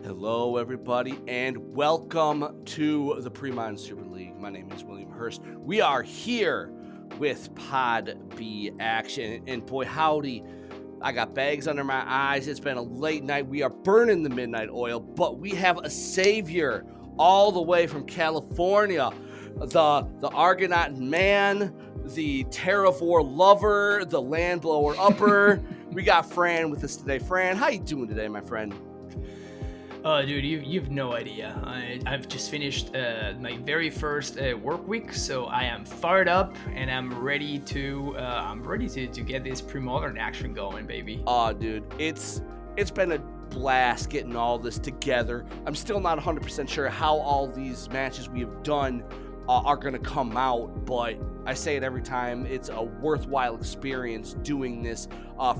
Hello, everybody, and welcome to the Premodern Super League. My name is William Hurst. We are here with Pod B action, and boy, howdy, I got bags under my eyes. It's been a late night. We are burning the midnight oil, but we have a savior all the way from California, the Argonaut man, the Terravore lover, the landblower upper. We got Fran with us today. Fran, how you doing today, my friend? Oh, dude, you've no idea. I've just finished my very first work week, so I am fired up and I'm ready to get this pre-modern action going, baby. Oh, dude, it's been a blast getting all this together. I'm still not 100% sure how all these matches we have done are going to come out, but I say it every time, it's a worthwhile experience doing this.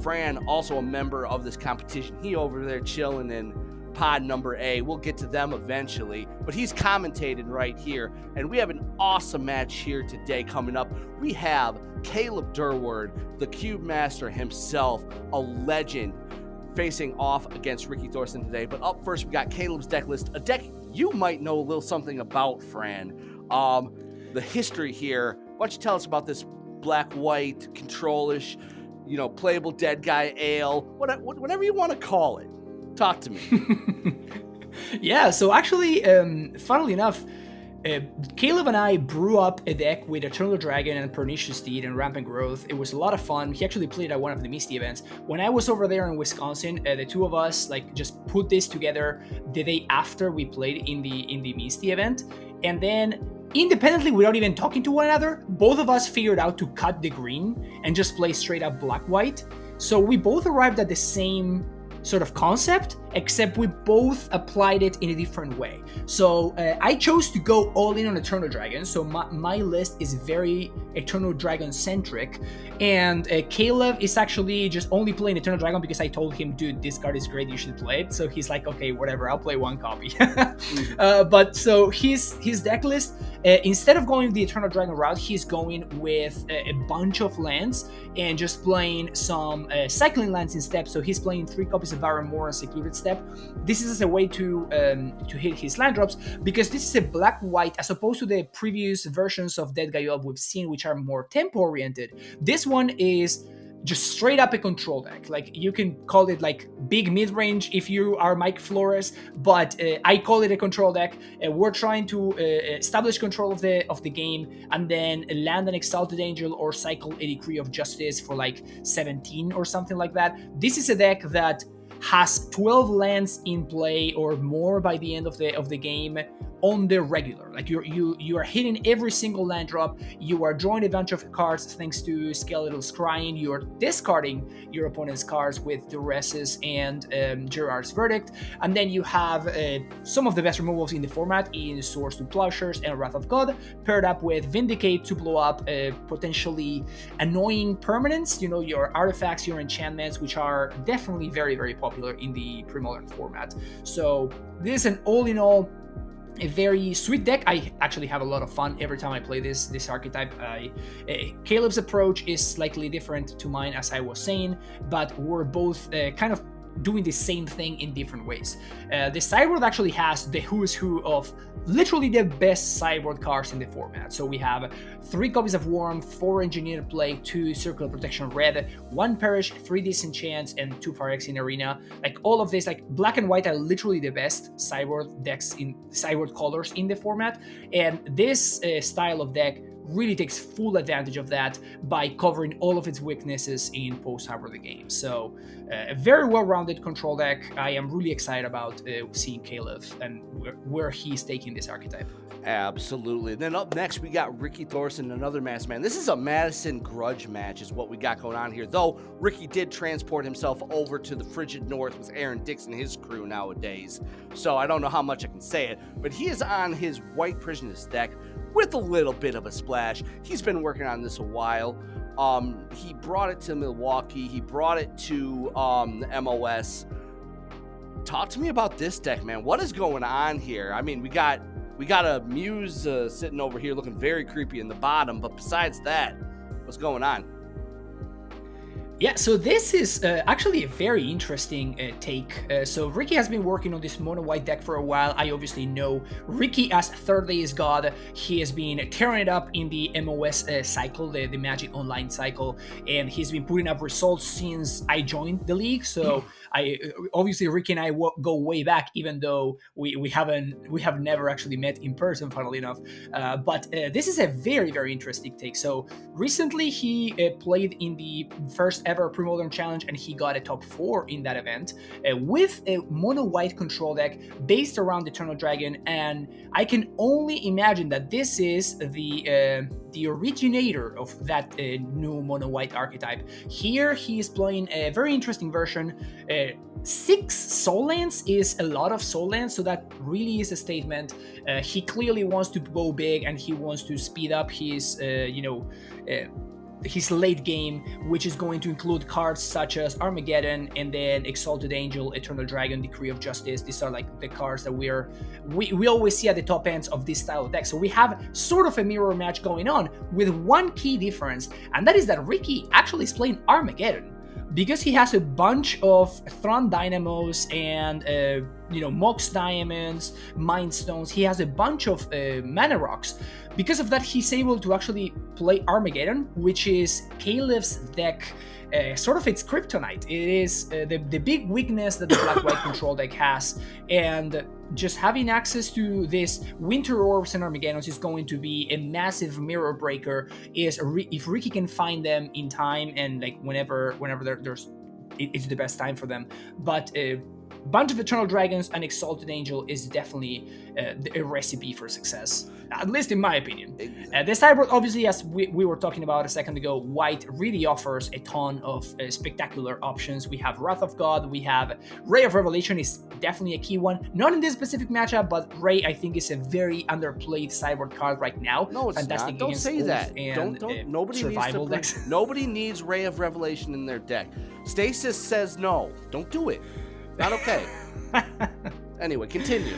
Fran, also a member of this competition, he over there chilling in pod number A. We'll get to them eventually, but he's commentating right here, and we have an awesome match here today coming up. We have Caleb Durward, the Cube Master himself, a legend, facing off against Ricky Thorson today. But up first, we got Caleb's deck list, a deck you might know a little something about, Fran. The history here, why don't you tell us about this black-white, control-ish, playable dead guy ale, whatever you want to call it. Talk to me. Yeah, so actually, funnily enough, Caleb and I brew up a deck with Eternal Dragon and Pernicious Steed and Rampant Growth. It was a lot of fun. He actually played at one of the Misty events. When I was over there in Wisconsin, the two of us just put this together the day after we played in the Misty event, and then independently, without even talking to one another, both of us figured out to cut the green and just play straight up black-white. So we both arrived at the same sort of concept, except we both applied it in a different way. So I chose to go all in on Eternal Dragon, so my list is very Eternal Dragon centric, and Caleb is actually just only playing Eternal Dragon because I told him, dude, this card is great, you should play it. So he's like, okay, whatever, I'll play one copy. But so his deck list, instead of going the Eternal Dragon route, he's going with a bunch of lands and just playing some cycling lands instead. So he's playing 3 copies of Baron Moore and Secluded Step. This is a way to hit his land drops, because this is a black-white as opposed to the previous versions of Dead Guy Up we've seen, which are more tempo oriented. This one is just straight up a control deck. Like, you can call it like big mid-range if you are Mike Flores, but I call it a control deck. We're trying to establish control of the game and then land an Exalted Angel or cycle a Decree of Justice for like 17 or something like that. This is a deck that has 12 lands in play or more by the end of the game on the regular. Like, you are hitting every single land drop, you are drawing a bunch of cards thanks to Skeletal Scrying, you are discarding your opponent's cards with Duresses and Gerard's Verdict, and then you have some of the best removals in the format in Swords to Plowshares and Wrath of God, paired up with Vindicate to blow up potentially annoying permanents, your artifacts, your enchantments, which are definitely very, very popular in the pre-modern format. So this is an all-in-all a very sweet deck. I actually have a lot of fun every time I play this archetype. Caleb's approach is slightly different to mine, as I was saying, but we're both kind of doing the same thing in different ways. The sideboard actually has the who's who of literally the best sideboard cards in the format. So we have 3 copies of Worm, 4 Engineered Plague, 2 Circle Protection Red, 1 Perish, 3 Disenchants, and 2 Pyrex in Arena. Like, all of this, like, black and white are literally the best sideboard decks in sideboard colors in the format, and this style of deck really takes full advantage of that by covering all of its weaknesses in post-harbor the game. So a very well-rounded control deck. I am really excited about seeing Caleb and where he's taking this archetype. Absolutely. Then up next, we got Ricky Thorson, another Madison man. This is a Madison grudge match is what we got going on here, though Ricky did transport himself over to the frigid north with Aaron Dixon and his crew nowadays. So I don't know how much I can say it, but he is on his WhitePrison deck with a little bit of a splash. He's been working on this a while. He brought it to Milwaukee. He brought it to the MOS. Talk to me about this deck, man. What is going on here? I mean, we got a Muse sitting over here looking very creepy in the bottom, but besides that, what's going on? Yeah, so this is actually a very interesting take. So Ricky has been working on this mono white deck for a while. I obviously know Ricky as Third Day is God. He has been tearing it up in the MOS cycle, the Magic Online cycle, and he's been putting up results since I joined the league. So I obviously Ricky and I go way back, even though we have never actually met in person, funnily enough. But this is a very interesting take. So recently he played in the first ever Premodern Challenge, and he got a top 4 in that event with a mono white control deck based around Eternal Dragon. And I can only imagine that this is the originator of that new mono white archetype. Here he is playing a very interesting version. 6 soul lands is a lot of soul lands, so that really is a statement. He clearly wants to go big, and he wants to speed up his late game, which is going to include cards such as Armageddon and then Exalted Angel, Eternal Dragon, Decree of Justice. These are like the cards that we always see at the top ends of this style of deck. So we have sort of a mirror match going on with one key difference, and that is that Ricky actually is playing Armageddon. Because he has a bunch of Thron Dynamos and Mox Diamonds, Mind Stones, he has a bunch of Mana Rocks. Because of that, he's able to actually play Armageddon, which is Caleb's deck, sort of its kryptonite. It is the big weakness that the black-white control deck has, and just having access to this Winter Orbs and Armageddons is going to be a massive mirror breaker. If Ricky can find them in time, and like whenever it's the best time for them. But a bunch of Eternal Dragons and Exalted Angel is definitely a recipe for success, at least in my opinion. The sideboard, obviously, as we were talking about a second ago, white really offers a ton of spectacular options. We have Wrath of God, we have Ray of Revelation is definitely a key one. Not in this specific matchup, but Ray, I think, is a very underplayed sideboard card right now. No, it's fantastic not. Don't say that. And nobody survival needs decks. Nobody needs Ray of Revelation in their deck. Stasis says no. Don't do it. Not okay. Anyway, continue.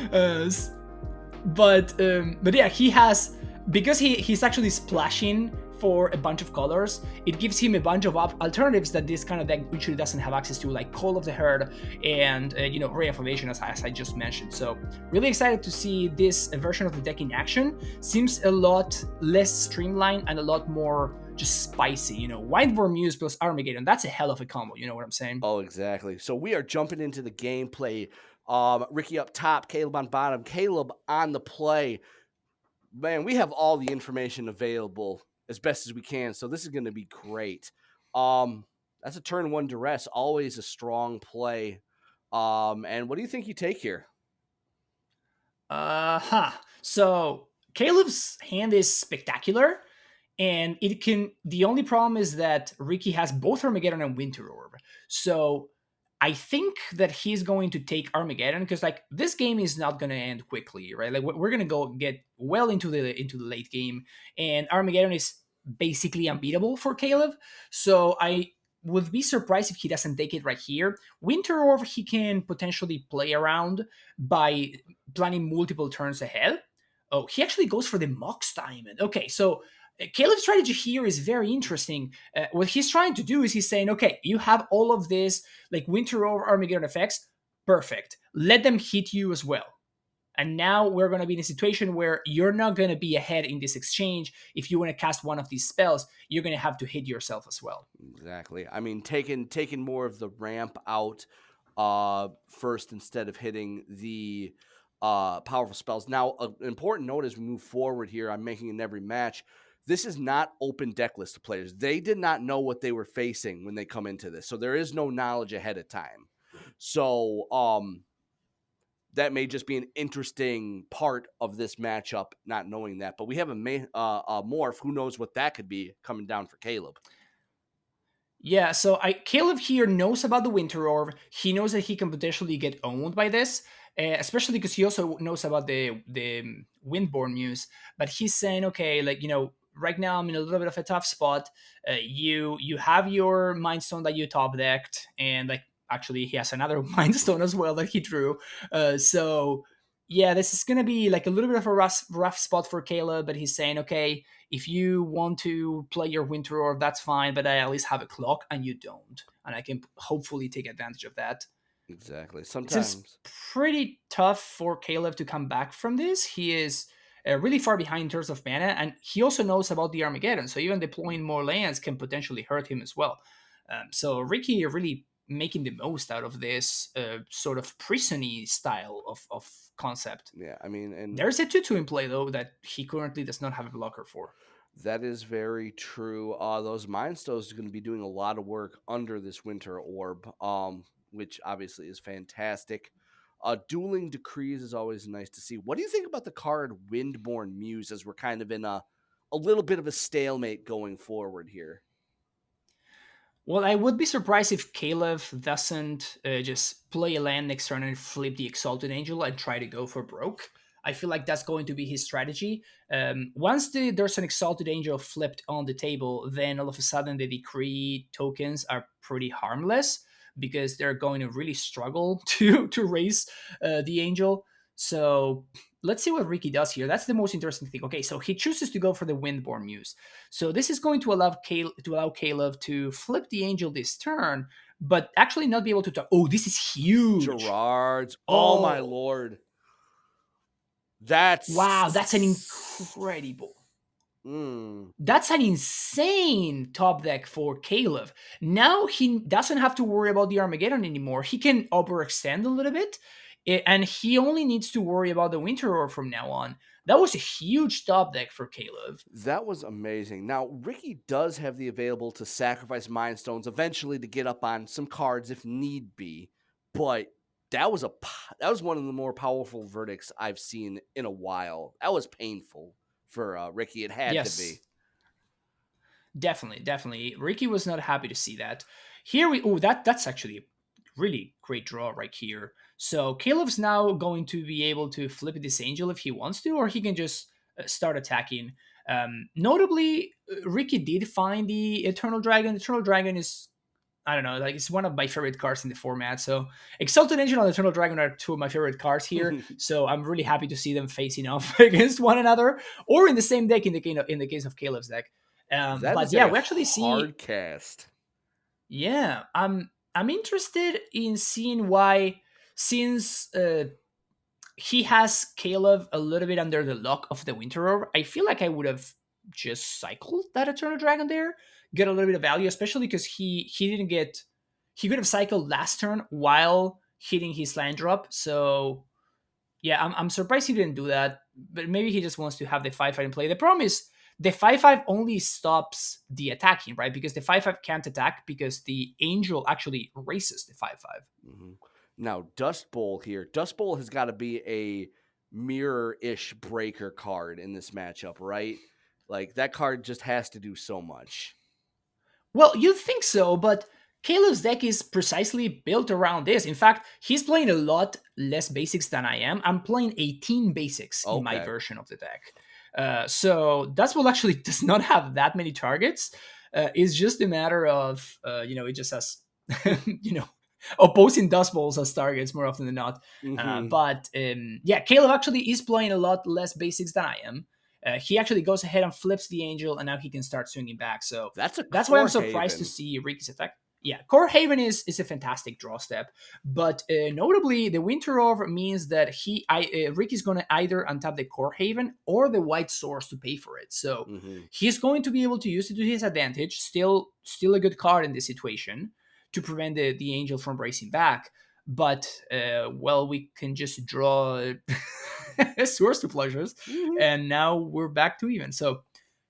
But yeah, he has, because he's actually splashing for a bunch of colors, it gives him a bunch of alternatives that this kind of deck usually doesn't have access to, like Call of the Herd and Ray of Ovation, as I just mentioned. So really excited to see this version of the deck in action. Seems a lot less streamlined and a lot more just spicy. White Muse plus Armageddon, that's a hell of a combo. You know what I'm saying? Oh, exactly. So we are jumping into the gameplay. Ricky up top, Caleb on bottom, Caleb on the play. Man, we have all the information available as best as we can, so this is going to be great. That's a turn 1 duress, always a strong play. And what do you think you take here? So Caleb's hand is spectacular, and the only problem is that Ricky has both Armageddon and Winter Orb. So I think that he's going to take Armageddon, because like this game is not going to end quickly, right? Like we're going to go get well into the late game, and Armageddon is basically unbeatable for Caleb. So I would be surprised if he doesn't take it right here. Winter Orb he can potentially play around by planning multiple turns ahead. Oh, he actually goes for the Mox Diamond. Okay, so Caleb's strategy here is very interesting. What he's trying to do is he's saying, okay, you have all of this, like Winter Orb, Armageddon effects, perfect. Let them hit you as well. And now we're going to be in a situation where you're not going to be ahead in this exchange. If you want to cast one of these spells, you're going to have to hit yourself as well. Exactly. I mean, taking more of the ramp out first instead of hitting the powerful spells. Now, an important note as we move forward here, I'm making in every match, this is not open deck list of players. They did not know what they were facing when they come into this. So there is no knowledge ahead of time. So that may just be an interesting part of this matchup, not knowing that. But we have a Morph. Who knows what that could be coming down for Caleb. Yeah, so Caleb here knows about the Winter Orb. He knows that he can potentially get owned by this, especially because he also knows about the Windborn Muse. But he's saying, okay, like, right now I'm in a little bit of a tough spot. You have your Mind Stone that you top decked, and like actually he has another Mind Stone as well that he drew. So yeah, this is gonna be like a little bit of a rough spot for Caleb, but he's saying, okay, if you want to play your Winter Orb, that's fine, but I at least have a clock and you don't, and I can hopefully take advantage of that. Exactly. It seems Sometimes. pretty tough for Caleb to come back from this. He is really far behind in terms of mana, and he also knows about the Armageddon, so even deploying more lands can potentially hurt him as well. So Ricky really making the most out of this sort of prisony style of concept. Yeah, I mean, and There's a 2-2 in play, though, that he currently does not have a blocker for. that is very true. Those Mind Stones are going to be doing a lot of work under this Winter Orb, which obviously is fantastic. Dueling Decrees is always nice to see. What do you think about the card Windborn Muse, as we're kind of in a little bit of a stalemate going forward here? Well, I would be surprised if Caleb doesn't just play a land next turn and flip the Exalted Angel and try to go for broke. I feel like that's going to be his strategy. Once there's an Exalted Angel flipped on the table, then all of a sudden the Decree tokens are pretty harmless because they're going to really struggle to raise the Angel. So let's see what Ricky does here. That's the most interesting thing. Okay, so he chooses to go for the Windborn Muse. So this is going to allow Caleb to flip the Angel this turn, but actually not be able to talk. Oh, this is huge. Gerard's. Oh my Oh, lord. That's wow, that's an incredible. Mm. That's an insane top deck for Caleb. Now he doesn't have to worry about the Armageddon anymore. He can overextend a little bit, and he only needs to worry about the Winter Orb from now on. That was a huge top deck for Caleb. That was amazing. Now, Ricky does have the available to sacrifice Mind Stones eventually to get up on some cards if need be, but that was one of the more powerful verdicts I've seen in a while. That was painful for Ricky. It had to Yes, be. definitely, definitely. Ricky was not happy to see that. Here we that's actually a really great draw right here. So Caleb's now going to be able to flip this angel if he wants to, or he can just start attacking. Notably, Ricky did find the Eternal Dragon. Eternal Dragon is, I don't know, like it's one of my favorite cards in the format. So Exalted Angel and Eternal Dragon are two of my favorite cards here. So I'm really happy to see them facing off against one another, or in the same deck in the case of Caleb's deck. That But is yeah, a we actually see. hard cast. Yeah, I'm interested in seeing why, since he has Caleb a little bit under the lock of the Winter Orb. I feel like I would have just cycled that Eternal Dragon there, get a little bit of value, especially because he didn't get, he could have cycled last turn while hitting his land drop. So yeah, I'm surprised he didn't do that, but maybe he just wants to have the 5/5 in play. The problem is the 5/5 only stops the attacking, right? Because the 5/5 can't attack because the angel actually erases the 5/5. Mm-hmm. Now, Dust Bowl here. Dust Bowl has got to be a mirror-ish breaker card in this matchup, right? Like that card just has to do so much. Well, you'd think so, but Caleb's deck is precisely built around this. In fact, he's playing a lot less basics than I am. I'm playing 18 basics in my Okay. version of the deck. So Dustbowl actually does not have that many targets. It's just a matter of, it just has, you know, opposing Dust Bowls as targets more often than not. Mm-hmm. Yeah, Caleb actually is playing a lot less basics than I am. He actually goes ahead and flips the angel, and now he can start swinging back. So That's a that's why I'm core surprised to haven. see Ricky's attack. Yeah, Core Haven is a fantastic draw step, but notably the Winter Orb means that Ricky's going to either untap the Core Haven or the White Source to pay for it. So Mm-hmm. he's going to be able to use it to his advantage. Still a good card in this situation to prevent the Angel from racing back. But well, we can just draw Source to Pleasures, Mm-hmm. and now we're back to even. So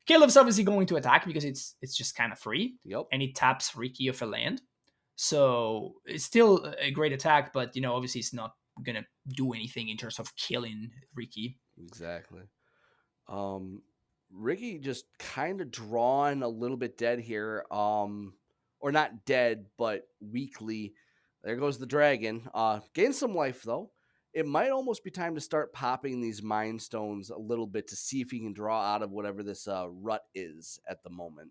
Caleb's obviously going to attack because it's just kind of free, Yep. and it taps Ricky of a land. So it's still a great attack, but obviously it's not gonna do anything in terms of killing Ricky. Exactly. Um, Ricky just kind of drawn a little bit dead here. Or not dead, but weakly. There goes the dragon. Gain some life though. It might almost be time to start popping these mind stones a little bit to see if he can draw out of whatever this rut is at the moment.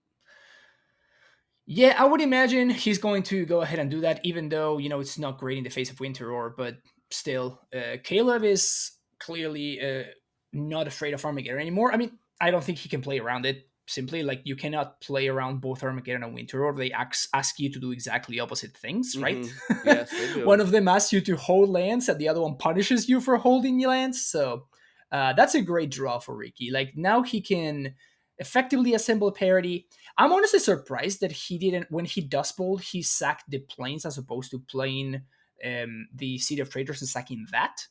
Yeah, I would imagine he's going to go ahead and do that, even though it's not great in the face of Winter Orb, but still, Caleb is clearly not afraid of Armageddon anymore. I mean, I don't think he can play around it. Simply, like, you cannot play around both Armageddon and Winter Orb. They ask you to do exactly opposite things, right? Yes, they One do. of them asks you to hold lands, and the other one punishes you for holding lands. So that's a great draw for Ricky. Like, now he can effectively assemble parity. I'm honestly surprised that he didn't, when he dust bowled, he sacked the planes as opposed to playing the City of Traitors and sacking that,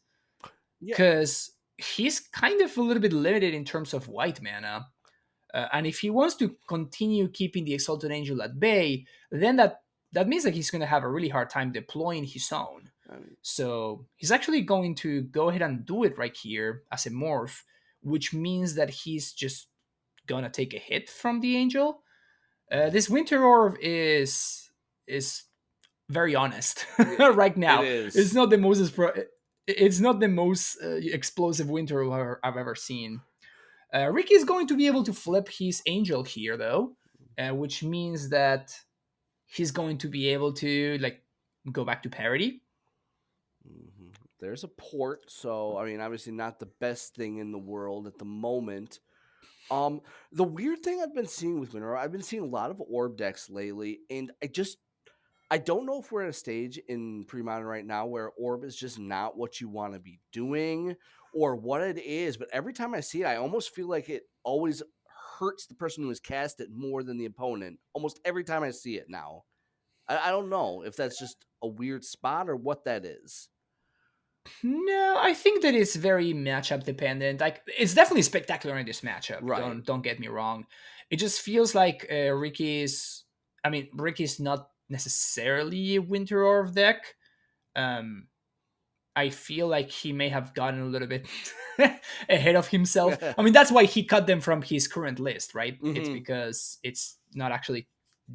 Yeah. because he's kind of a little bit limited in terms of white mana. And if he wants to continue keeping the Exalted Angel at bay, then that means that he's going to have a really hard time deploying his own. I mean, So he's actually going to go ahead and do it right here as a morph, which means that he's just going to take a hit from the Angel. This Winter Orb is very honest right it now. It's is. not the most it's not the most explosive Winter Orb I've ever seen. Ricky is going to be able to flip his Angel here, though, which means that he's going to be able to, like, go back to parity. There's a port, so I mean, obviously not the best thing in the world at the moment. Um, the weird thing I've been seeing with Winter, I've been seeing a lot of orb decks lately, and I don't know if we're at a stage in pre-modern right now where orb is just not what you want to be doing or what it is, but every time I see it, I almost feel like it always hurts the person who has cast it more than the opponent. Almost every time I see it now. I don't know if that's just a weird spot or what that is. No, I think that it's very matchup dependent. Like, it's definitely spectacular in this matchup. Right. Don't get me wrong. It just feels like Ricky's. I mean, Ricky's not necessarily a Winter Orb deck. Um, I feel like he may have gotten a little bit ahead of himself. I mean, that's why he cut them from his current list, right? It's Hmm. because it's not actually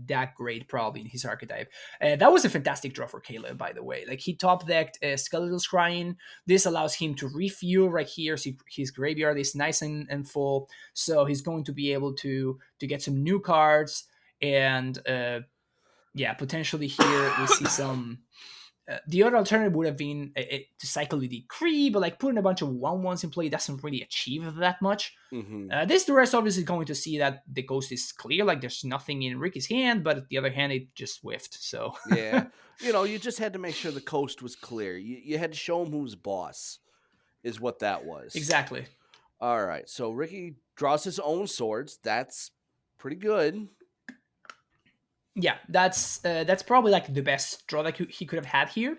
that great, probably, in his archetype. That was a fantastic draw for Caleb, by the way. Like, he top decked Skeletal Scrying. This allows him to refuel right here. So his graveyard is nice and full. So he's going to be able to get some new cards. And yeah, potentially here we see some. The other alternative would have been to cycle the decree, but like putting a bunch of 1/1s in play doesn't really achieve that much. Hmm. This the rest obviously going to see that the ghost is clear, like there's nothing in Ricky's hand, but at the other hand, it just whiffed. So Yeah. You just had to make sure the coast was clear. You had to show him who's boss, is what that was. exactly, All right. So Ricky draws his own swords. That's pretty good. yeah, that's probably like the best draw that he could have had here.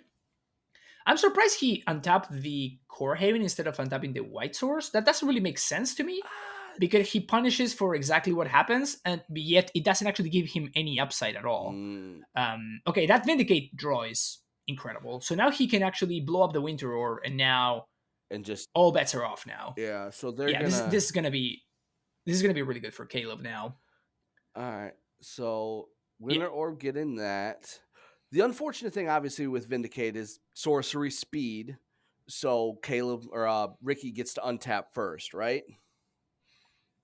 I'm surprised he untapped the Core Haven instead of untapping the White Source. That doesn't really make sense to me, Ah, because he punishes for exactly what happens, and yet it doesn't actually give him any upside at all. mm, Okay, that Vindicate draw is incredible. So now he can actually blow up the Winter Orb, and now and just all bets are off. Now, yeah. So they're yeah, this gonna. this is gonna be this is gonna be really good for Caleb now. All right. So Yeah, Winter Orb get in that. The unfortunate thing, obviously, with Vindicate is sorcery speed. So Caleb or Ricky gets to untap first, right?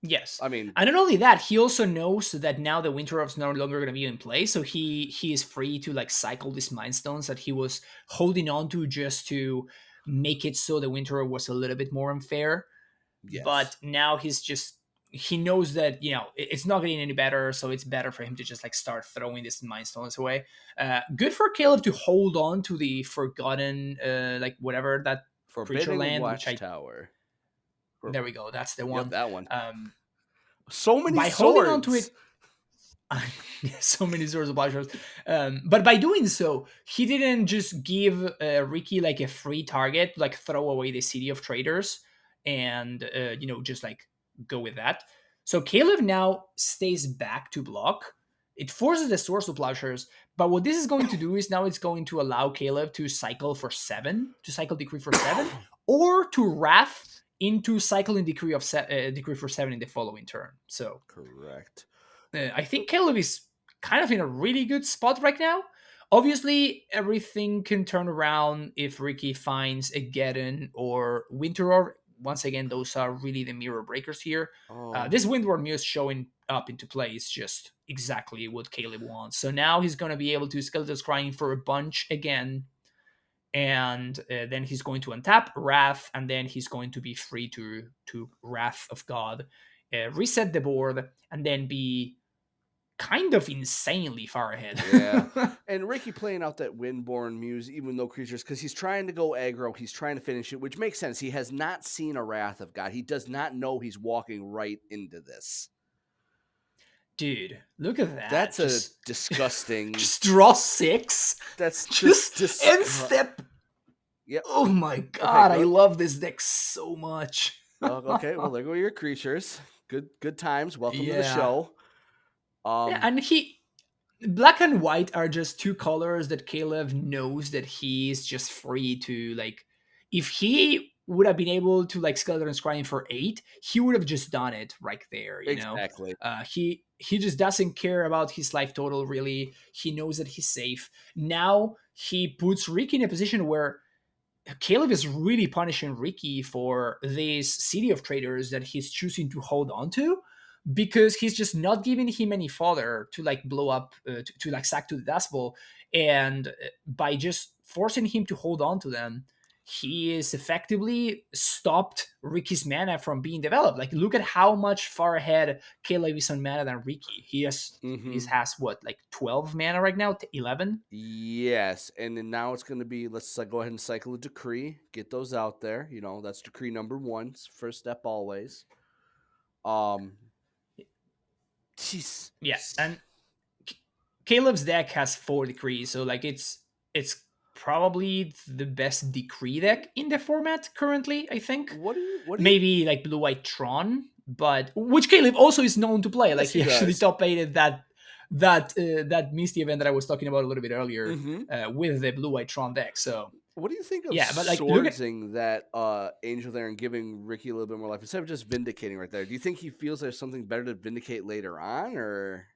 yes, I mean, and not only that, he also knows that now the Winter Orb's no longer gonna be in play, so he is free to like cycle these Mind Stones that he was holding on to just to make it so the Winter Orb was a little bit more unfair. But yes. now he knows that it's not getting any better, so it's better for him to just like start throwing these Mind Stones away. Good for Caleb to hold on to the forgotten like whatever that creature Forbidding land, which I Watchtower. For, there we go, that's the yep, one. that one. um So many by holding on to swords. it, so many swords of Blashers. But by doing so, he didn't just give Ricky like a free target, like throw away the City of Traders and just like go with that. So Caleb now stays back to block. It forces the Swords of Plowshares, but what this is going to do is now it's going to allow Caleb to cycle for 7, to cycle Decree for 7, or to Wrath into cycling Decree of Decree for 7 in the following turn. So Correct. I think Caleb is kind of in a really good spot right now. Obviously, everything can turn around if Ricky finds a Geddon or Winter Orb. Once again, those are really the mirror breakers here. Oh, This Windward Muse showing up into play is just exactly what Caleb wants. So now he's going to be able to Skeletal Scrying for a bunch again. and then he's going to untap Wrath, and then he's going to be free to Wrath of God, reset the board, and then be kind of insanely far ahead. Yeah. And Ricky playing out that Windborn Muse, even though creatures, because he's trying to go aggro, he's trying to finish it, which makes sense. He has not seen a Wrath of God. He does not know he's walking right into this. Dude, look at that. That's a disgusting. Just draw 6. That's just end step. Yep. Oh my god, I love this deck so much. Okay, well, there go your creatures. Good times. Welcome to the show. Yeah, and black and white are just two colors that Caleb knows that he's just free to, like, if he would have been able to, like, Skeleton Scrying for 8, he would have just done it right there, you know? Exactly. He just doesn't care about his life total, really. He knows that he's safe. Now he puts Ricky in a position where Caleb is really punishing Ricky for this City of Traders that he's choosing to hold on to, because he's just not giving him any fodder to, like, blow up, to like sack to the Dust Bowl. And by just forcing him to hold on to them, he is effectively stopped Ricky's mana from being developed. Like, look at how much far ahead Caleb is on mana than Ricky. He has what, like 12 mana right now, 11. Yes, and then now it's going to be, let's go ahead and cycle a decree, get those out there. You know, that's decree number 1, first step always. Jeez. Yeah, and Caleb's deck has 4 decrees, so, like, it's probably the best decree deck in the format currently, I think. What do you maybe like Blue White Tron, but which Caleb also is known to play. Yes, like, he actually top 8'd that Misty event that I was talking about a little bit earlier, with the Blue White Tron deck. So what do you think of swordsing that Angel there and giving Ricky a little bit more life instead of just vindicating right there? Do you think he feels there's something better to vindicate later on, or?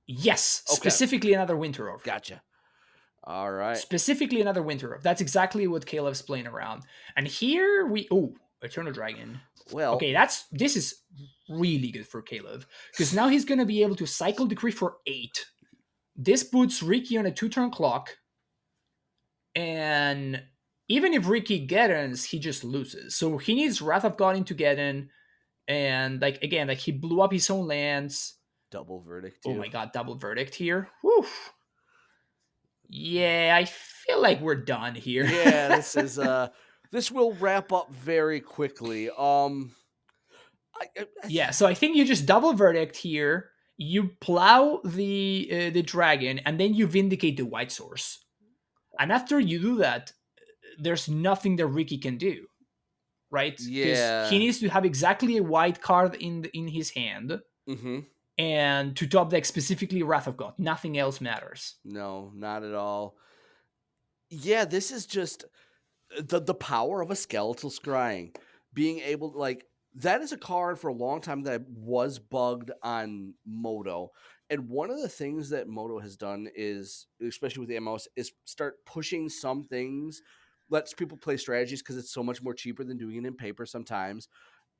Yes, okay. Specifically another Winter Orb. Gotcha. All right. Specifically another Winter Orb. That's exactly what Caleb's playing around. And here Eternal Dragon. Well, okay, this is really good for Caleb, because now he's going to be able to cycle Decree for 8. This puts Ricky on a 2-turn clock, and even if Ricky Geddens, he just loses. So he needs Wrath of God into Gedden, and, like, again, like, he blew up his own lands. Double Verdict. Oh my god, double Verdict here. Whew. Yeah, I feel like we're done here. Yeah, this is this will wrap up very quickly. Yeah, so I think you just double Verdict here. You plow the dragon, and then you vindicate the white source. And after you do that, there's nothing that Ricky can do, right? Yeah, he needs to have exactly a white card in his hand, and to top deck specifically Wrath of God. Nothing else matters. No, not at all. Yeah, this is just the power of a Skeletal Scrying. Being able, like, that is a card for a long time that was bugged on Moto. And one of the things that Moto has done is, especially with the MOS, is start pushing some things, lets people play strategies because it's so much more cheaper than doing it in paper sometimes.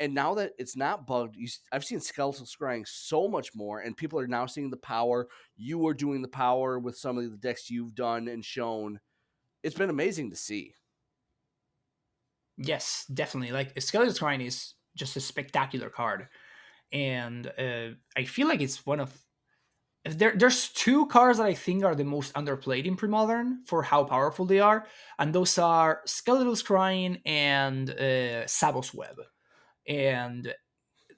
And now that it's not bugged, I've seen Skeletal Scrying so much more, and people are now seeing the power. You are doing the power with some of the decks you've done and shown. It's been amazing to see. Yes, definitely. Like, Skeletal Scrying is just a spectacular card. And I feel like it's one of... There's 2 cards that I think are the most underplayed in Premodern for how powerful they are. And those are Skeletal Scrying and Sabos Web. And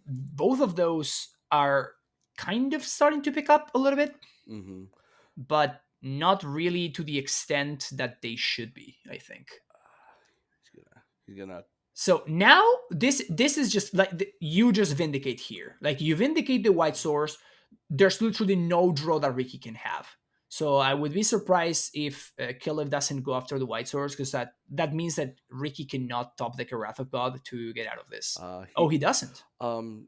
both of those are kind of starting to pick up a little bit, but not really to the extent that they should be, I think. He's gonna. So now this is just like you just vindicate here. Like, you vindicate the white source. There's literally no draw that Ricky can have. So I would be surprised if Caleb doesn't go after the white source, because that means that Ricky cannot top deck a Wrath of God to get out of this. He doesn't.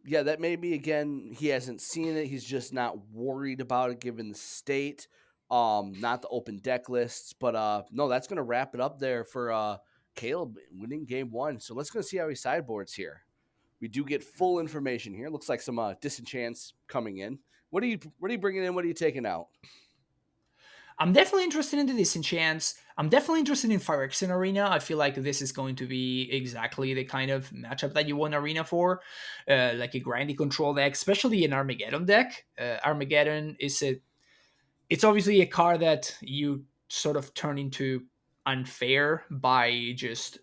Yeah, that may be, again, he hasn't seen it. He's just not worried about it given the state. Not the open deck lists, but no, that's gonna wrap it up there for Caleb winning game 1. So let's go see how he sideboards here. We do get full information here. Looks like some disenchants coming in. What are you bringing in? What are you taking out? I'm definitely interested in the disenchants. I'm definitely interested in Phyrexian Arena. I feel like this is going to be exactly the kind of matchup that you want Arena for, like a grindy control deck, especially an Armageddon deck. Armageddon is it's obviously a card that you sort of turn into unfair by just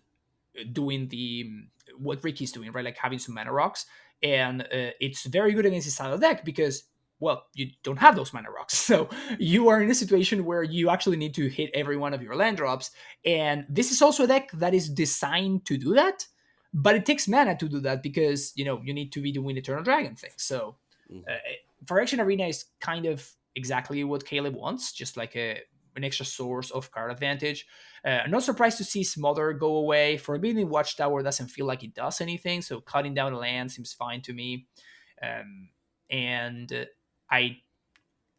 doing the what Ricky's doing, right? Like having some mana rocks, and it's very good against his style deck because, well, you don't have those mana rocks, so you are in a situation where you actually need to hit every one of your land drops, and this is also a deck that is designed to do that, but it takes mana to do that because you need to be doing Eternal Dragon things. So, uh, Mhm. Phyrexian Arena is kind of exactly what Caleb wants, just like an extra source of card advantage. I'm not surprised to see Smother go away. Forbidden Watchtower doesn't feel like it does anything, so cutting down a land seems fine to me. And I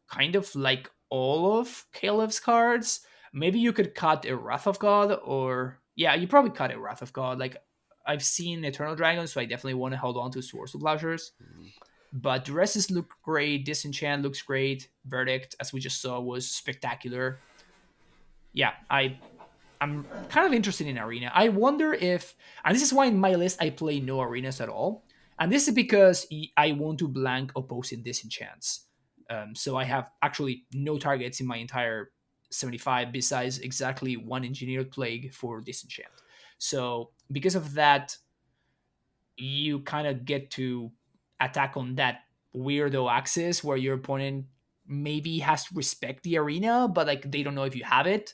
kind of like all of Caleb's cards. Maybe you could cut a Wrath of God, or yeah, you probably cut a Wrath of God. Like I've seen Eternal Dragon, so I definitely want to hold on to Swords of Plowshares. Mhm. But the rest look great. Disenchant looks great. Verdict, as we just saw, was spectacular. Yeah, I'm kind of interested in Arena. I wonder if, and this is why in my list I play no arenas at all. And this is because I want to blank opposing disenchants. So I have actually no targets in my entire 75 besides exactly one engineered plague for disenchant. So because of that, you kind of get to attack on that weirdo axis where your opponent maybe has to respect the arena, but like they don't know if you have it.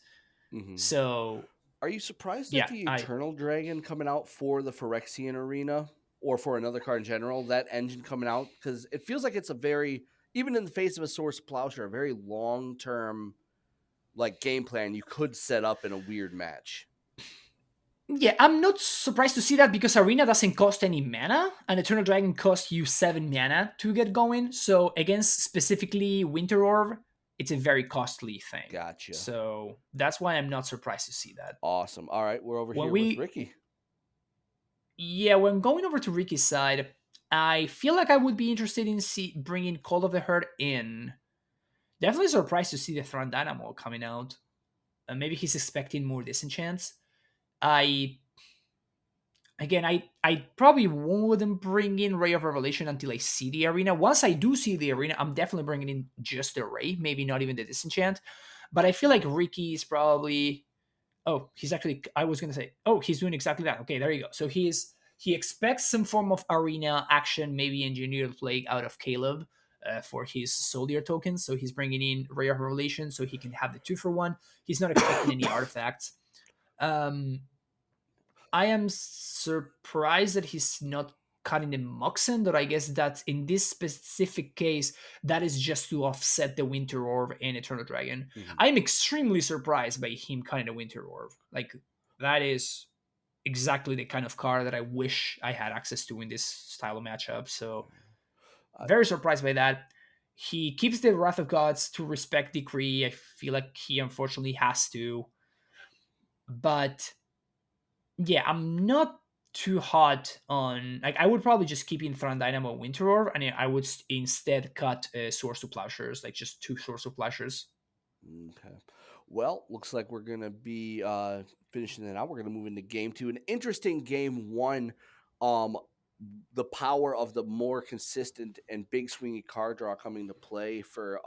Mhm. So Are you surprised at yeah, the I Eternal Dragon coming out for the Phyrexian Arena or for another card in general? That engine coming out because it feels like it's a very, even in the face of a Source Plowshare, a very long term like game plan you could set up in a weird match. Yeah, I'm not surprised to see that because Arena doesn't cost any mana, and Eternal Dragon costs you 7 mana to get going. So against specifically Winter Orb, it's a very costly thing. Gotcha. So that's why I'm not surprised to see that. Awesome. All right, we're over When here with we, Ricky. yeah, when going over to Ricky's side, I feel like I would be interested in bringing Call of the Herd in. Definitely surprised to see the Thron Dynamo coming out. Maybe he's expecting more disenchants. I Again, I probably wouldn't bring in Ray of Revelation until I see the arena. Once I do see the arena, I'm definitely bringing in just the Ray, maybe not even the Disenchant. But I feel like Ricky is probably. Oh, he's actually. I was gonna say. Oh, he's doing exactly that. Okay, there you go. So he expects some form of arena action, maybe engineered plague out of Caleb. For his soldier tokens, so he's bringing in Ray of Revelation, so he can have the 2-for-1. He's not expecting any artifacts. Um, I am surprised that he's not cutting the Moxen, but I guess that in this specific case, that is just to offset the Winter Orb and Eternal Dragon. Mhm. I'm extremely surprised by him cutting the Winter Orb. Like, that is exactly the kind of card that I wish I had access to in this style of matchup. So, Uh, very surprised by that. He keeps the Wrath of Gods to respect Decree. I feel like he unfortunately has to. But yeah, I'm not too hot on like I would probably just keep in Thron Dynamo Winter Orb, and I would instead cut Source to Plowshares, like just 2 Source of Plowshares. Okay. Well, looks like we're gonna be finishing it out. We're gonna move into game two. An interesting game one. Um, the power of the more consistent and big swingy card draw coming to play for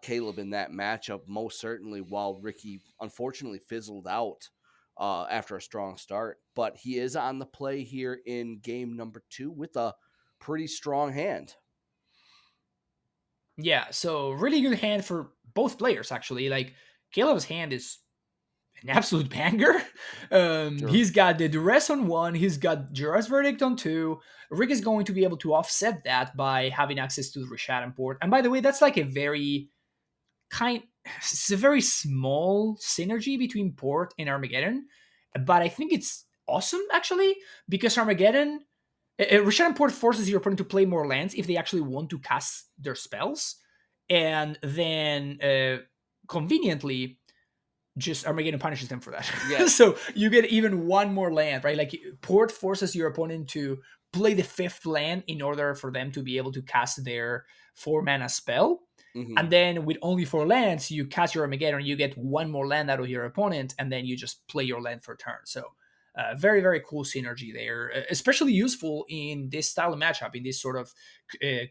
Caleb in that matchup, most certainly. While Ricky unfortunately fizzled out after a strong start, but he is on the play here in game number two with a pretty strong hand. Yeah, so really good hand for both players actually. Like Caleb's hand is an absolute banger. Sure. He's got the duress on one, he's got Jura's Verdict on two. Rick is going to be able to offset that by having access to the Rishadan port. And by the way, that's like a very kind it's a very small synergy between Port and Armageddon, but I think it's awesome actually because Armageddon Rishadan Port forces your opponent to play more lands if they actually want to cast their spells, and then conveniently just Armageddon punishes them for that. Yeah. So you get even one more land, right? Like Port forces your opponent to play the 5th land in order for them to be able to cast their 4 mana spell. And Hmm. then with only 4 lands, you cast your Armageddon, you get one more land out of your opponent, and then you just play your land for turn. So very, very cool synergy there, especially useful in this style of matchup, in this sort of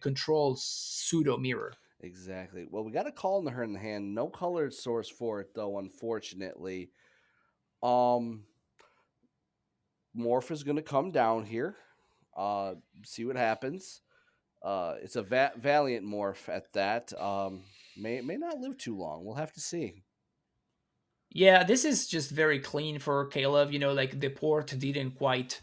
control pseudo mirror. Exactly. Well, we got a call in the herd in the hand. No colored source for it though, unfortunately. Um, Morph is going to come down here. Uh, See what happens. It's a valiant morph at that. May not live too long. We'll have to see. Yeah, this is just very clean for Caleb. Like the port didn't quite.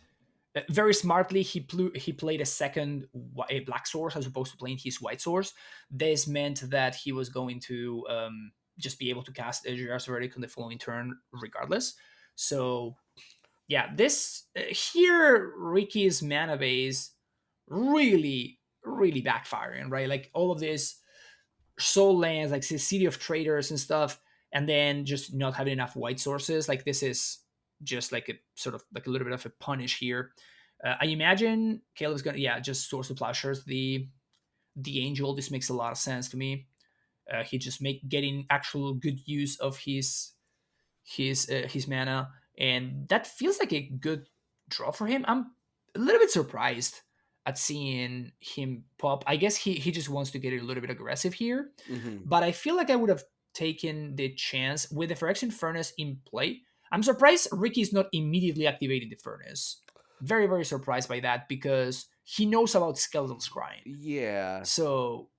Very smartly, he played a second a black source as opposed to playing his white source. This meant that he was going to just be able to cast Edge's Verdict on the following turn regardless. So yeah, this here Ricky's mana base really, really backfiring, right? Like all of this soul lands, like the City of Traders and stuff, and then just not having enough white sources. Like this is just like a sort of like a little bit of a punish here. I imagine Caleb's gonna just source the plowshares, the angel. This makes a lot of sense to me. He just make getting actual good use of his mana, and that feels like a good draw for him. I'm a little bit surprised at seeing him pop. I guess he just wants to get a little bit aggressive here, Hmm. but I feel like I would have taken the chance with the Phyrexian Furnace in play. I'm surprised Ricky's not immediately activating the Furnace. Very, very surprised by that because he knows about Skeletal Scrying. Yeah, So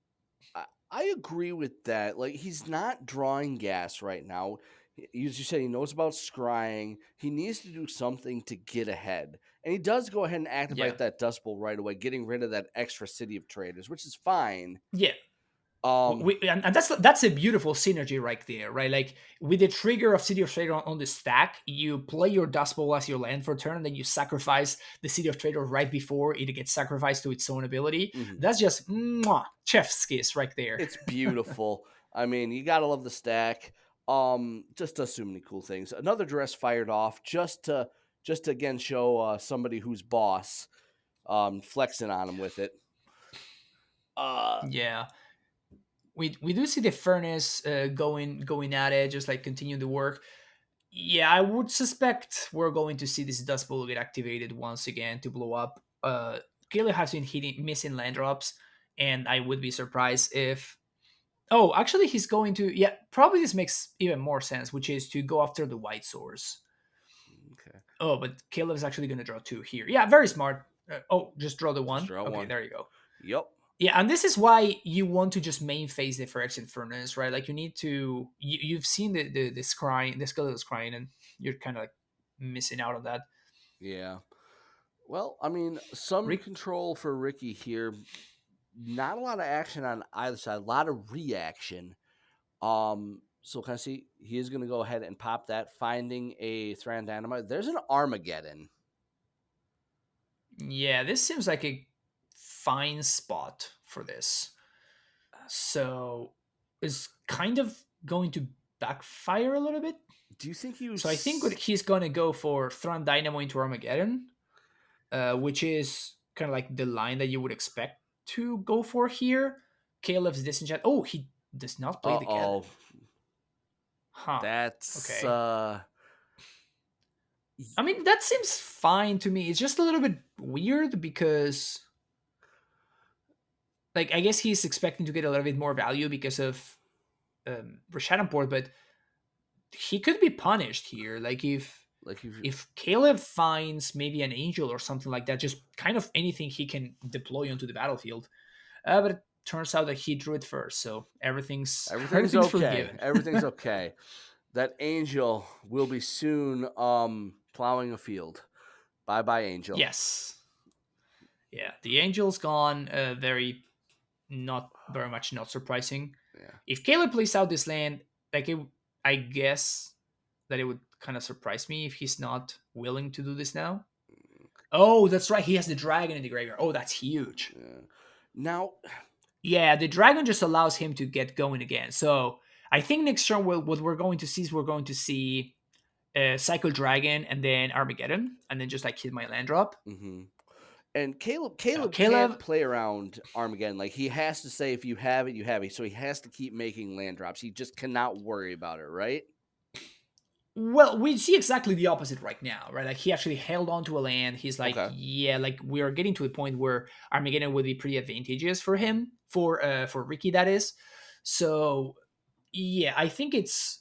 I agree with that. Like he's not drawing gas right now. As you said, he knows about scrying. He needs to do something to get ahead, and he does go ahead and yeah, activate that Dust Bowl right away, getting rid of that extra City of Traders, which is fine. yeah, Um, and that's a beautiful synergy right there, right? Like with the trigger of City of Trader on the stack, you play your Dust Bowl as your land for turn, then you sacrifice the City of Trader right before it gets sacrificed to its own ability. mhm. That's just chef's kiss right there. It's beautiful. I mean, you gotta love the stack. Just does so many cool things. Another dress fired off just to again show somebody who's boss. Flexing on him with it. Uh, Yeah, we do see the furnace going at it, just like continue the work. Yeah, I would suspect we're going to see this Dust Bowl get activated once again to blow up. Caleb has been hitting missing land drops, and I would be surprised if. Oh, actually, he's going to. Yeah, probably this makes even more sense, which is to go after the white source. okay, Oh, but Caleb's actually going to draw two here. Yeah, very smart. Just draw the just one. draw Okay, one. there you go. Yep. Yeah, and this is why you want to just main phase the Phyrexian Furnace, right? Like you need to. You've seen the scrying, the skeletal scrying, and you're kind of like missing out on that. Yeah. Well, I mean, some Rick, control for Ricky here. Not a lot of action on either side. A lot of reaction. So kind of see he is going to go ahead and pop that, finding a Thran Dynamite. There's an Armageddon. yeah, this seems like a fine spot for this. So it's kind of going to backfire a little bit. Do you think he So I think what was he's going to go for Thran Dynamo into Armageddon, which is kind of like the line that you would expect to go for here. Caleb's disenchant. Oh, he does not play uh the Gathering. oh. Huh. That's Okay. I y- mean, that seems fine to me. It's just a little bit weird because, like, I guess he's expecting to get a little bit more value because of Rashad Port, but he could be punished here. Like, like you if Caleb finds maybe an angel or something like that, just kind of anything he can deploy onto the battlefield. But it turns out that he drew it first, so everything's everything's everything's okay. forgiven. Everything's okay. That angel will be soon plowing a field. Bye bye angel. Yes, yeah, the angel's gone. Very not very much not surprising. Yeah. If Caleb plays out this land, like it, I guess that it would kind of surprise me if he's not willing to do this now. Oh, that's right. He has the dragon in the graveyard. Oh, that's huge. Yeah. Now, Yeah, the dragon just allows him to get going again. So I think next turn what we're going to see is we're going to see Cycle Dragon and then Armageddon, and then just like hit my land drop. mhm. And Caleb can't Caleb, play around Armageddon. Like he has to say, if you have it, you have it. So he has to keep making land drops. He just cannot worry about it, right? well, we see exactly the opposite right now, right? Like he actually held on to a land. He's like, Okay. yeah, like we are getting to the point where Armageddon would be pretty advantageous for him, for Ricky, that is. So yeah, I think it's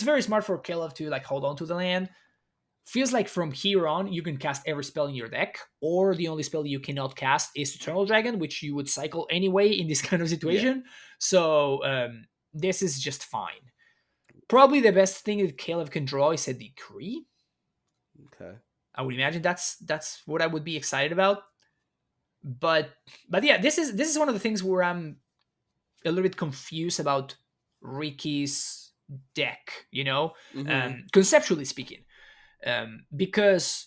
very smart for Caleb to like hold on to the land. Feels like from here on you can cast every spell in your deck, or the only spell you cannot cast is Eternal Dragon, which you would cycle anyway in this kind of Yeah. situation. So this is just fine. Probably the best thing that Caleb can draw is a Decree. Okay. I would imagine that's what I would be excited about. But yeah, this is one of the things where I'm a little bit confused about Ricky's deck. Mm-hmm. Conceptually speaking, because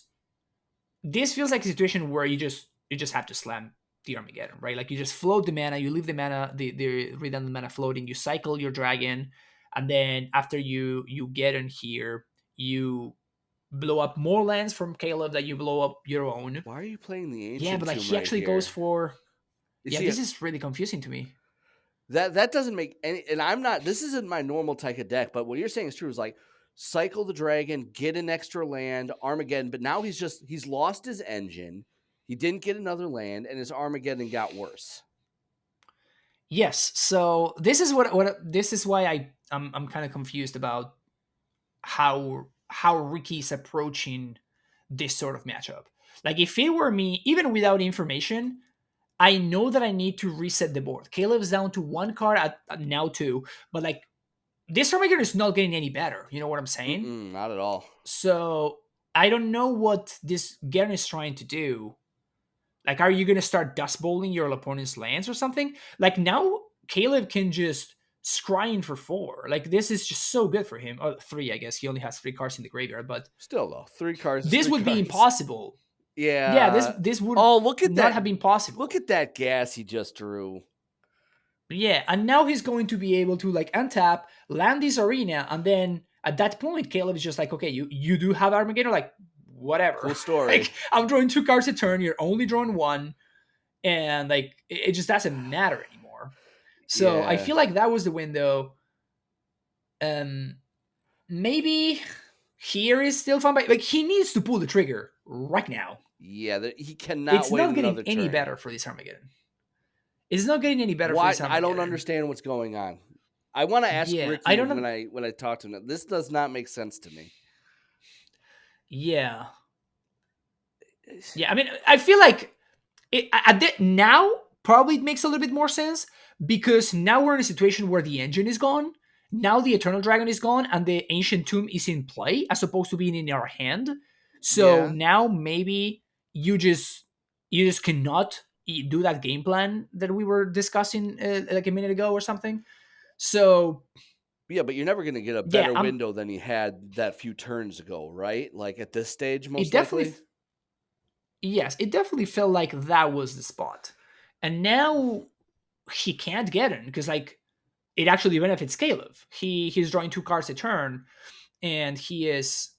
this feels like a situation where you just have to slam the Armageddon, right? Like you just float the mana, you leave the mana, the redundant mana floating, you cycle your dragon, and then after you get in here, you blow up more lands from Caleb that you blow up your own. Why are you playing the Yeah, Ancient but like Tomb he right actually goes here? for You yeah, see, this is really confusing to me. that doesn't make any. And I'm not. This isn't my normal type of deck. But what you're saying is true. Is like cycle the dragon, get an extra land, Armageddon. But now he's lost his engine. He didn't get another land, and his Armageddon got worse. Yes, so this is what this is why I'm kind of confused about how Ricky's approaching this sort of matchup. Like if it were me, even without information, I know that I need to reset the board. Caleb's down to one card at now two, but like this Armageddon is not getting any better. You know what I'm saying? Not at all. So I don't know what this Garen is trying to do. Like, are you gonna start dust bowling your opponent's lands or something? Like now, Caleb can just scrying for four. Like this is just so good for him. Oh, three, I guess. He only has three cards in the graveyard, but Still though, 3 cards is this three would be cards. impossible. Yeah, this Yeah. this would Oh, look at not that! have been Look possible. at that gas he just drew. Yeah, and now he's going to be able to like untap, land this arena, and then at that point, Caleb is just like, okay, you do have Armageddon, like whatever. Cool story. Like I'm drawing two cards a turn, you're only drawing one, and like it just doesn't matter anymore. So I Yeah. feel like that was the window. Um, maybe here is still fun, but like he needs to pull the trigger right now. Yeah, he cannot It's wait not getting another any turn. better for this Armageddon. It's not getting any better for Why? this I don't Armageddon. understand what's going on. I want to ask Yeah, I Ricky don't know. when I talk to him. This does not make sense to me. Yeah, yeah. I mean, I feel like now probably it makes a little bit more sense because now we're in a situation where the engine is gone. Now the Eternal Dragon is gone and the Ancient Tomb is in play as opposed to being in our hand. So Yeah. now maybe you just cannot do that game plan that we were discussing like a minute ago or something. So Yeah, but you're never going to get a yeah, better window than he had that few turns ago, right? Like at this stage, it most definitely likely. yes, it definitely felt like that was the spot. And now he can't get in because like it actually benefits Caleb. He's drawing two cards a turn, and he's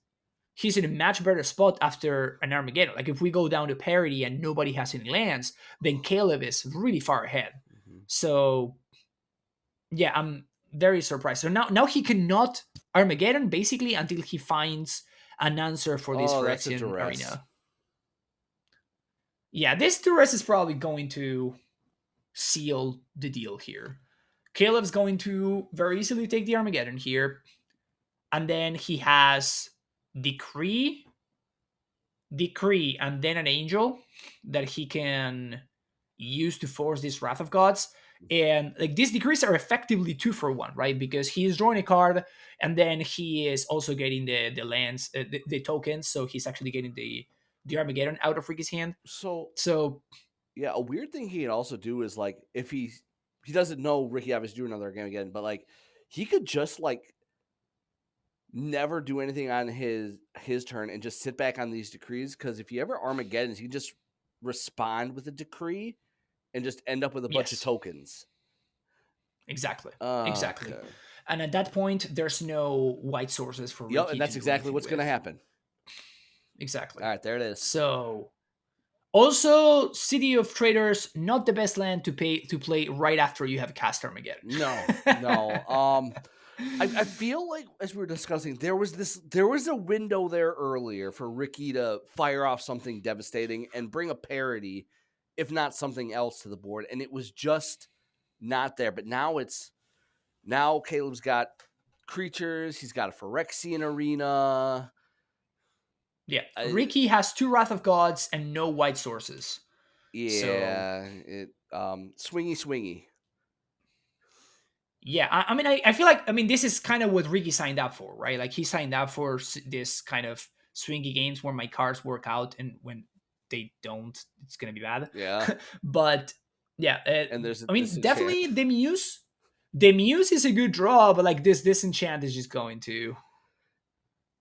in a much better spot after an Armageddon. Like if we go down to parity and nobody has any lands, then Caleb is really far ahead. Mhm. So yeah, I'm very surprised. So now he cannot Armageddon basically until he finds an answer for this Oh, that's a Phyrexian duress. arena. Yeah, this duress is probably going to seal the deal here. Caleb's going to very easily take the Armageddon here. And then he has Decree, and then an Angel that he can use to force this Wrath of Gods. And like these decrees are effectively 2-for-1, right? Because he is drawing a card, and then he is also getting the lands, the tokens. So he's actually getting the Armageddon out of Ricky's hand. So So yeah, a weird thing he can also do is like if he doesn't know Ricky obviously do another game again, but like he could just like never do anything on his turn and just sit back on these decrees, because if he ever Armageddons, he can just respond with a decree and just end up with a bunch of yes, tokens. exactly, exactly. Okay. And at that point, there's no white sources for Yep, Ricky and to that's do exactly anything what's going to with. happen. Exactly. All right, there it is. So Also, City of Traders, not the best land to play right after you have cast Armageddon. No. I feel like, as we were discussing, there was a window there earlier for Ricky to fire off something devastating and bring a parody, if not something else, to the board, and it was just not there. But now Caleb's got creatures. He's got a Phyrexian arena. Yeah, Ricky has 2 Wrath of Gods and no white sources. Yeah, swingy. Yeah, I feel like, this is kind of what Ricky signed up for, right? Like, he signed up for this kind of swingy games where my cards work out, and when they don't, it's gonna be bad. Yeah. But yeah, and there's definitely the Muse. The Muse is a good draw, but like this disenchant is just going to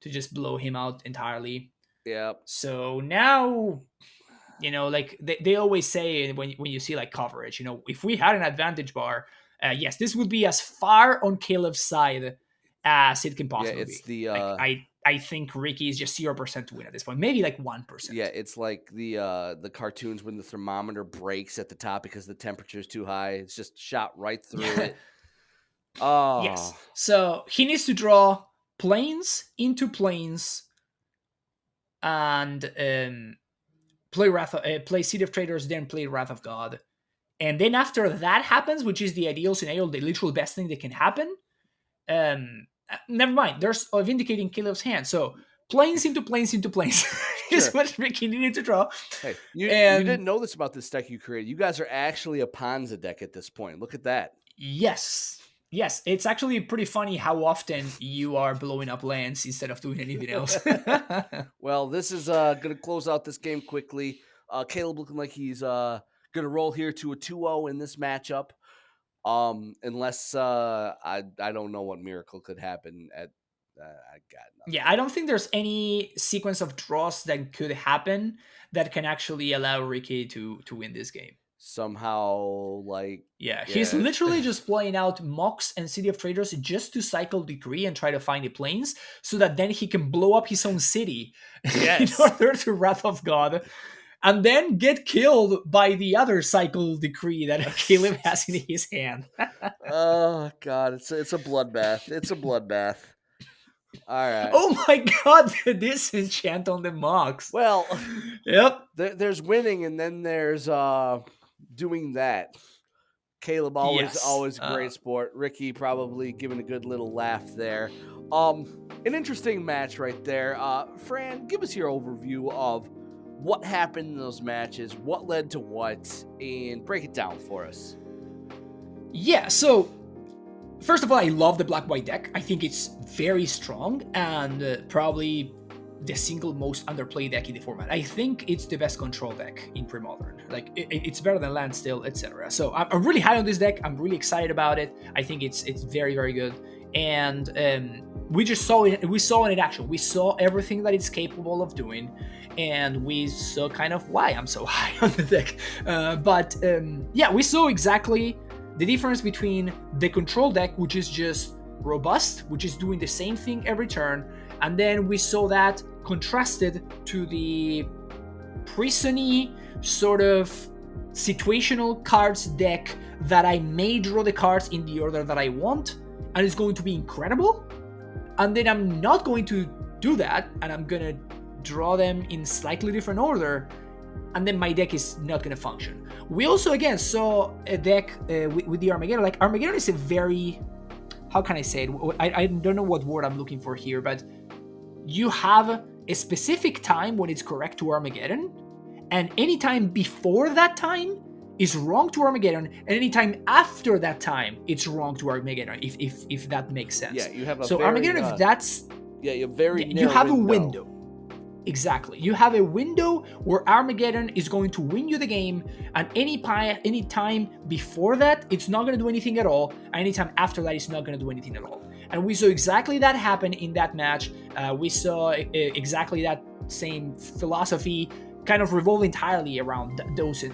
just blow him out entirely. Yeah. So now, like they always say when you see like coverage, if we had an advantage bar, yes, this would be as far on Caleb's side as it can possibly be. I think Ricky is just 0% to win at this point, maybe like 1%. Yeah, it's like the cartoons when the thermometer breaks at the top because the temperature is too high. It's just shot right through it. Oh. Yes. So he needs to draw planes into planes and play Seed of Traders, then play Wrath of God. And then after that happens, which is the ideal scenario, the literal best thing that can happen, never mind. There's Vindicating Caleb's hand. So planes into planes into planes is what Ricky needed to draw. Hey, you didn't know this about this deck you created. You guys are actually a Ponza deck at this point. Look at that. Yes, it's actually pretty funny how often you are blowing up lands instead of doing anything else. Well, this is going to close out this game quickly. Caleb looking like he's going to roll here to a 2-0 in this matchup. Unless I don't know what miracle could happen at I got nothing. Yeah, I don't think there's any sequence of draws that could happen that can actually allow Ricky to win this game. Somehow, he's literally just playing out Mox and City of Traders just to cycle Decree and try to find the planes so that then he can blow up his own city in order to Wrath of God and then get killed by the other cycle Decree that Caleb has in his hand. Oh God, it's a bloodbath. It's a bloodbath. All right. Oh my God, the disenchant on the Mox. Well, yep. There's winning, and then there's doing that. Caleb always great sport. Ricky probably giving a good little laugh there. An interesting match right there. Fran, give us your overview of what happened in those matches, what led to what, and break it down for us. Yeah, so first of all, I love the black-white deck. I think it's very strong and probably the single most underplayed deck in the format. I think it's the best control deck in Premodern. Like, it's better than land still, etc. So I'm really high on this deck. I'm really excited about it. I think it's very, very good. And we just saw it. We saw it in action. We saw everything that it's capable of doing, and we saw kind of why I'm so high on the deck. But we saw exactly the difference between the control deck, which is just robust, which is doing the same thing every turn, and then we saw that contrasted to the prison-y sort of situational cards deck that I may draw the cards in the order that I want, and it's going to be incredible. And then I'm not going to do that, and I'm gonna draw them in slightly different order, and then my deck is not going to function. We also, again, saw a deck with the Armageddon. Like, Armageddon is a very, how can I say it? I don't know what word I'm looking for here, but you have a specific time when it's correct to Armageddon, and any time before that time is wrong to Armageddon, and any time after that time it's wrong to Armageddon, if that makes sense. Yeah, you have a Armageddon, if that's... Yeah, you have a window. Exactly. You have a window where Armageddon is going to win you the game, and any time before that, it's not going to do anything at all, and any time after that, it's not going to do anything at all. And we saw exactly that happen in that match. We saw exactly that same philosophy kind of revolve entirely around those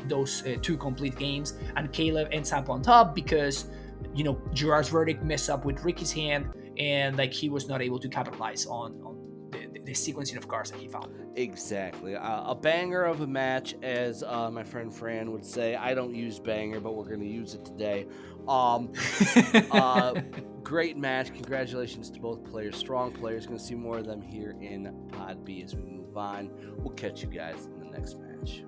two complete games, and Caleb ends up on top because, Gerard's verdict messed up with Ricky's hand, and like he was not able to capitalize on the the sequencing of cards that he found. Exactly. A banger of a match, as my friend Fran would say. I don't use banger, but we're going to use it today. Great match. Congratulations to both players. Strong players. Going to see more of them here in Pod B as we move on. We'll catch you guys in the next match.